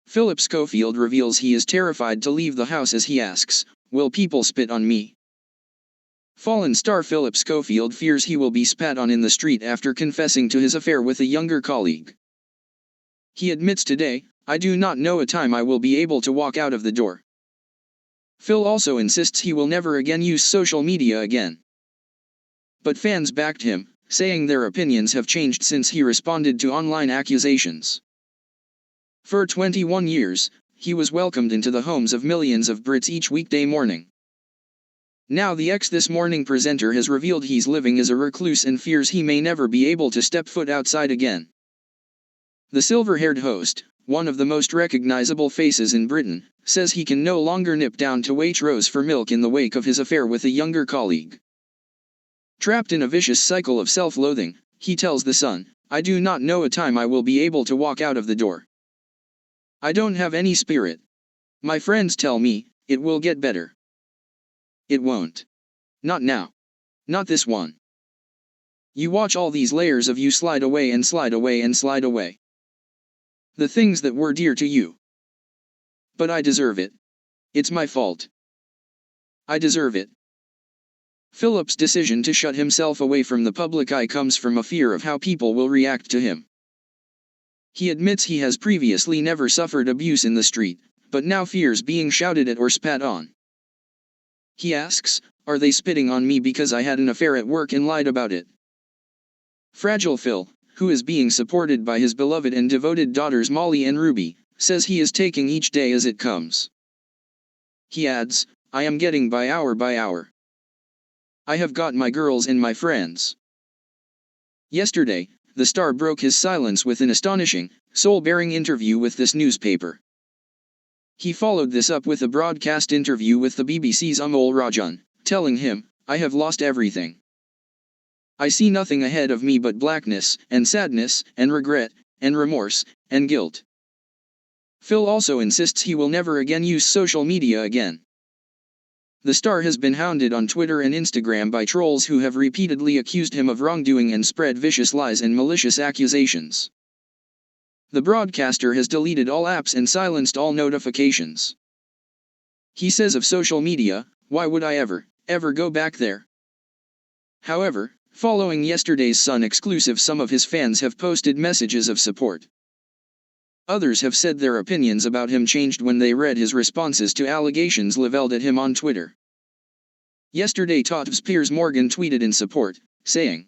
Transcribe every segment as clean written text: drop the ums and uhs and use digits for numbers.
Phillip Schofield reveals he is terrified to leave the house as he asks, "Will people spit on me?" Fallen star Phillip Schofield fears he will be spat on in the street after confessing to his affair with a younger colleague. He admits today, "I do not know a time I will be able to walk out of the door." Phil also insists he will never again use social media again. But fans backed him, saying their opinions have changed since he responded to online accusations. For 21 years, he was welcomed into the homes of millions of Brits each weekday morning. Now the This Morning presenter has revealed he's living as a recluse and fears he may never be able to step foot outside again. The silver-haired host, one of the most recognizable faces in Britain, says he can no longer nip down to Waitrose for milk in the wake of his affair with a younger colleague. Trapped in a vicious cycle of self-loathing, he tells The Sun, "I do not know a time I will be able to walk out of the door. I don't have any spirit. My friends tell me, it will get better. It won't. Not now. Not this one. You watch all these layers of you slide away and slide away and slide away. The things that were dear to you. But I deserve it. It's my fault. I deserve it." Philip's decision to shut himself away from the public eye comes from a fear of how people will react to him. He admits he has previously never suffered abuse in the street, but now fears being shouted at or spat on. He asks, "Are they spitting on me because I had an affair at work and lied about it?" Fragile Phil, who is being supported by his beloved and devoted daughters Molly and Ruby, says he is taking each day as it comes. He adds, "I am getting by hour by hour. I have got my girls and my friends." Yesterday, the star broke his silence with an astonishing, soul-bearing interview with this newspaper. He followed this up with a broadcast interview with the BBC's Amol Rajan, telling him, "I have lost everything. I see nothing ahead of me but blackness, and sadness, and regret, and remorse, and guilt." Phil also insists he will never again use social media again. The star has been hounded on Twitter and Instagram by trolls who have repeatedly accused him of wrongdoing and spread vicious lies and malicious accusations. The broadcaster has deleted all apps and silenced all notifications. He says of social media, "Why would I ever go back there?" However, following yesterday's Sun exclusive, some of his fans have posted messages of support. Others have said their opinions about him changed when they read his responses to allegations leveled at him on Twitter. Yesterday Tot's Piers Morgan tweeted in support, saying,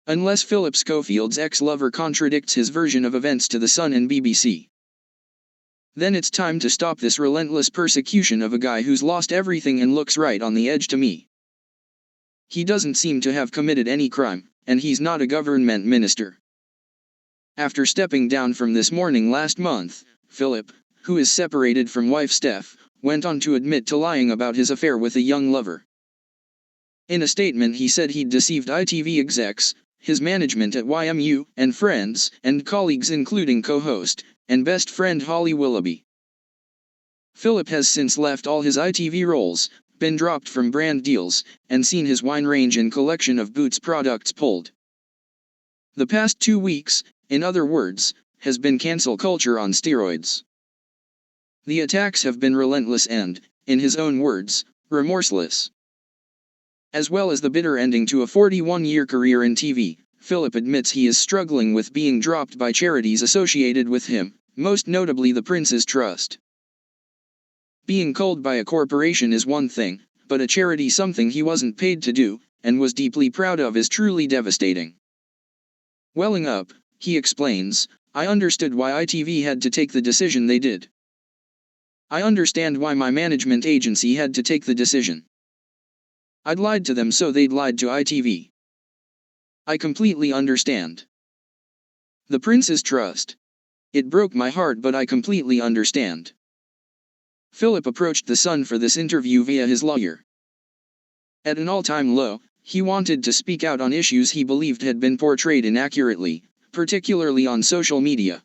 "Unless Phillip Schofield's ex-lover contradicts his version of events to The Sun and BBC, then it's time to stop this relentless persecution of a guy who's lost everything and looks right on the edge to me. He doesn't seem to have committed any crime, and he's not a government minister." After stepping down from This Morning last month, Phillip, who is separated from wife Steph, went on to admit to lying about his affair with a young lover. In a statement he said he'd deceived ITV execs, his management at YMU, and friends and colleagues including co-host and best friend Holly Willoughby. Phillip has since left all his ITV roles, been dropped from brand deals, and seen his wine range and collection of Boots products pulled. The past 2 weeks, in other words, has been cancel culture on steroids. The attacks have been relentless and, in his own words, remorseless. As well as the bitter ending to a 41-year career in TV, Phillip admits he is struggling with being dropped by charities associated with him, most notably the Prince's Trust. Being culled by a corporation is one thing, but a charity something he wasn't paid to do, and was deeply proud of, is truly devastating. Welling up, he explains, "I understood why ITV had to take the decision they did. I understand why my management agency had to take the decision. I'd lied to them so they'd lied to ITV. I completely understand. The Prince's Trust. It broke my heart, but I completely understand." Phillip approached The Sun for this interview via his lawyer. At an all-time low, he wanted to speak out on issues he believed had been portrayed inaccurately, particularly on social media.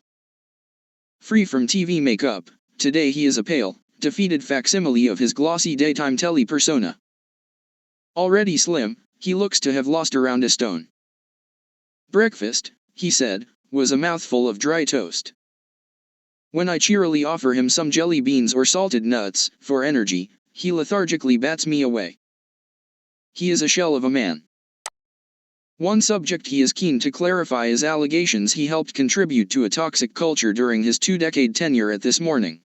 Free from TV makeup, today he is a pale, defeated facsimile of his glossy daytime telly persona. Already slim, he looks to have lost around a stone. "Breakfast," he said, "was a mouthful of dry toast. When I cheerily offer him some jelly beans or salted nuts, for energy, he lethargically bats me away. He is a shell of a man. One subject he is keen to clarify is allegations he helped contribute to a toxic culture during his 2-decade tenure at This Morning.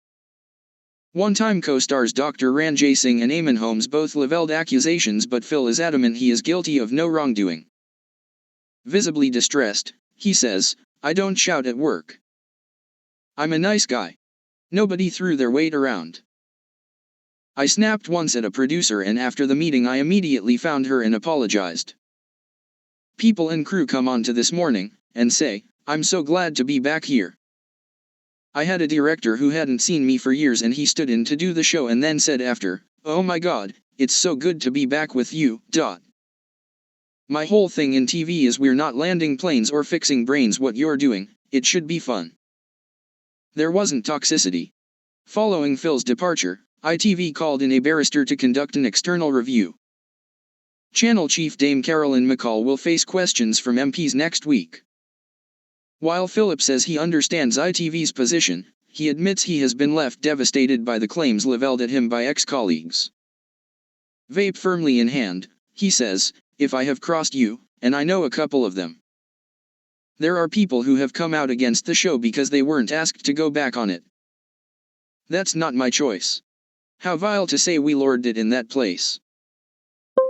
One-time co-stars Dr. Ranjay Singh and Eamon Holmes both leveled accusations, but Phil is adamant he is guilty of no wrongdoing. Visibly distressed, he says, "I don't shout at work. I'm a nice guy. Nobody threw their weight around. I snapped once at a producer, and after the meeting I immediately found her and apologized. People and crew come on to This Morning and say, 'I'm so glad to be back here.' I had a director who hadn't seen me for years, and he stood in to do the show and then said after, 'Oh my God, it's so good to be back with you.' My whole thing in TV is we're not landing planes or fixing brains. What you're doing, it should be fun." There wasn't toxicity. Following Phil's departure, ITV called in a barrister to conduct an external review. Channel chief Dame Carolyn McCall will face questions from MPs next week. While Phillip says he understands ITV's position, he admits he has been left devastated by the claims leveled at him by ex-colleagues. Vape firmly in hand, he says, "If I have crossed you, and I know a couple of them. There are people who have come out against the show because they weren't asked to go back on it. That's not my choice. How vile to say we lorded it in that place.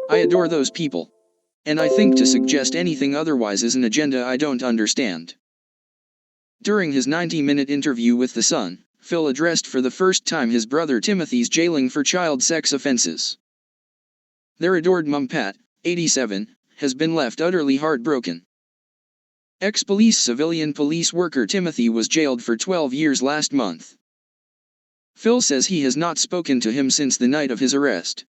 I adore those people. And I think to suggest anything otherwise is an agenda I don't understand." During his 90-minute interview with The Sun, Phil addressed for the first time his brother Timothy's jailing for child sex offenses. Their adored mum Pat, 87, has been left utterly heartbroken. Ex-police civilian police worker Timothy was jailed for 12 years last month. Phil says he has not spoken to him since the night of his arrest.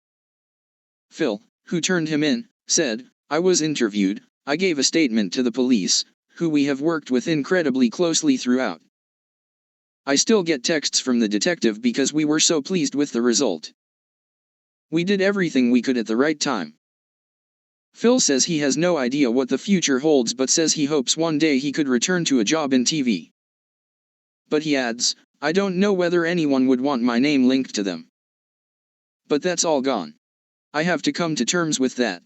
Phil, who turned him in, said, "I was interviewed, I gave a statement to the police, who we have worked with incredibly closely throughout. I still get texts from the detective because we were so pleased with the result. We did everything we could at the right time." Phil says he has no idea what the future holds, but says he hopes one day he could return to a job in TV. But he adds, "I don't know whether anyone would want my name linked to them. But that's all gone. I have to come to terms with that."